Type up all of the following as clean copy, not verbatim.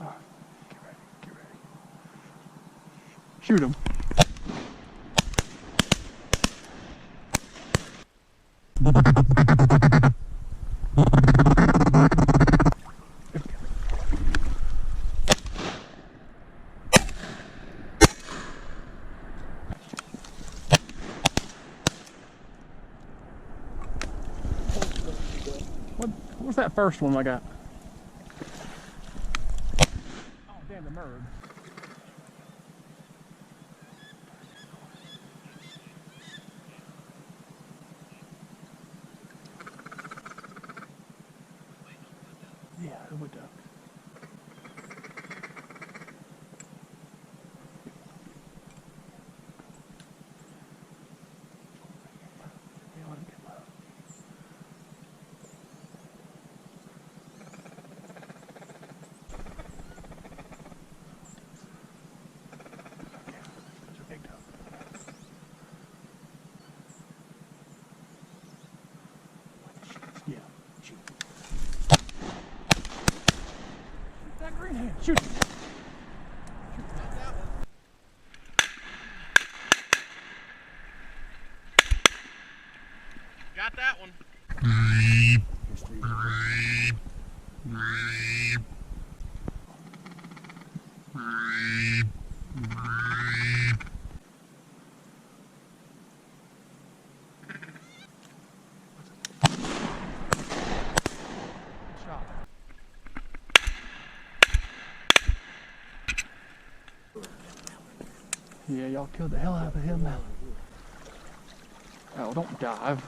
Alright, get ready, get ready. Shoot him. What's that first one I got? Oh, damn, the mallard. Yeah, the wood duck. Yeah, shoot. Shoot that green hand. Shoot. Shoot that one. Got that one. Yeah, y'all killed the hell out of him now. Oh, don't dive.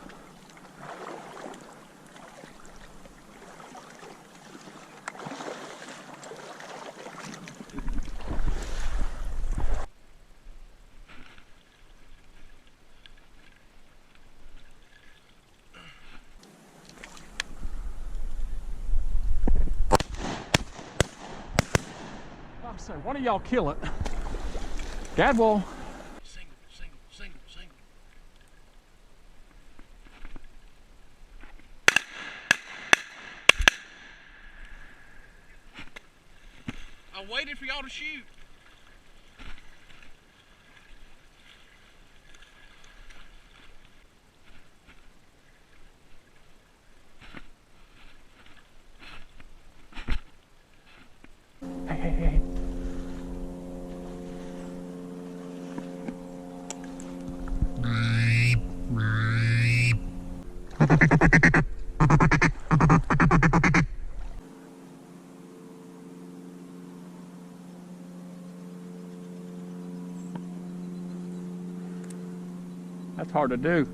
I say, one of y'all kill it. Gadwall. Single, single, single, single. I waited for y'all to shoot. Hey, hey, hey. That's hard to do.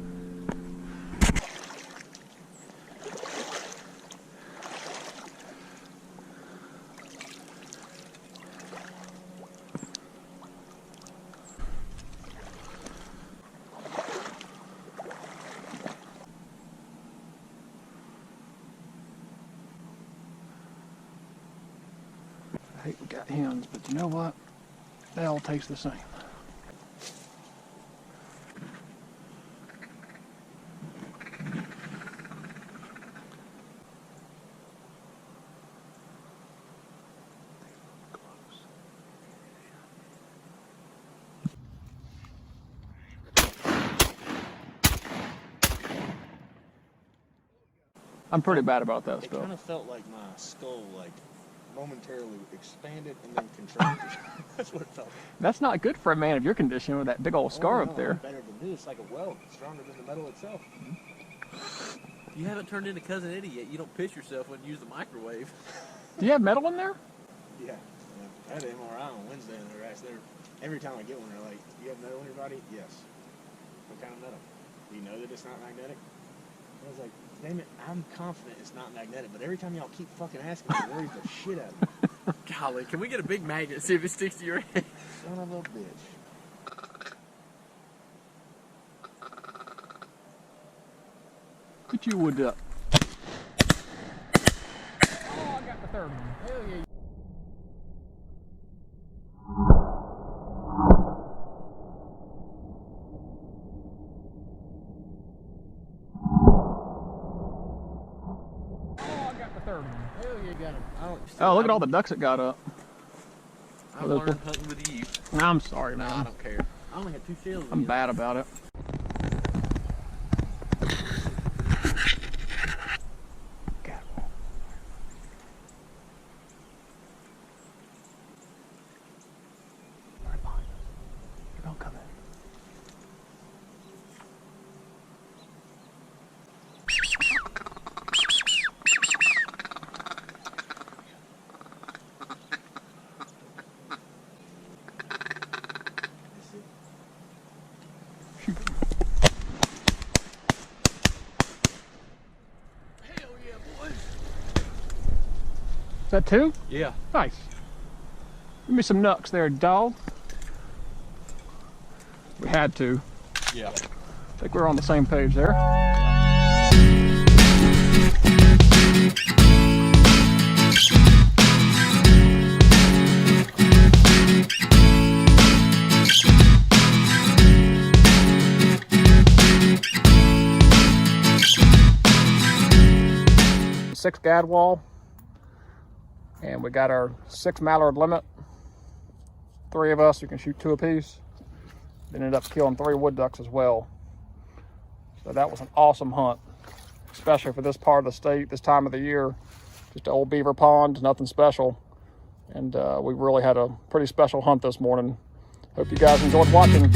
I hate we got hens, but you know what? They all taste the same. I'm pretty bad about that It stuff. kind of felt like my skull, like, momentarily expanded and then contracted. That's what it felt like. That's not good for a man of your condition with that big old scar no, up there. I'm better than this. It's like a weld, stronger than the metal itself. You haven't turned into Cousin Eddie yet. You don't piss yourself when you use the microwave. Do you have metal in there? Yeah. I had an MRI on Wednesday, and they're actually, every time I get one, they're like, "Do you have metal in your body?" Yes. What kind of metal? Do you know that it's not magnetic? I was like, damn it, I'm confident it's not magnetic, but every time y'all keep fucking asking me, it worries the shit out of me. Golly, can we get a big magnet and see if it sticks to your head? Son of a bitch. Get you a wood duck. Oh, I got the third one. Hell yeah. Hell yeah, got him. Oh, look at all the ducks it got up. I learned hunting with you. I'm sorry, Nah, I man. don't care. I only had 2 shells. I'm in. bad about it. Gadwall. Right behind us. Don't come in. Hell yeah, boys. Is that 2? Yeah. Nice. Give me some nucks there, dog. We had to. Yeah. I think we're on the same page there. Six Gadwall, and we got our 6 mallard limit. 3 of us, you can shoot 2 apiece. Ended up killing 3 wood ducks as well. So that was an awesome hunt, especially for this part of the state, this time of the year. Just an old beaver pond, nothing special. And we really had a pretty special hunt this morning. Hope you guys enjoyed watching.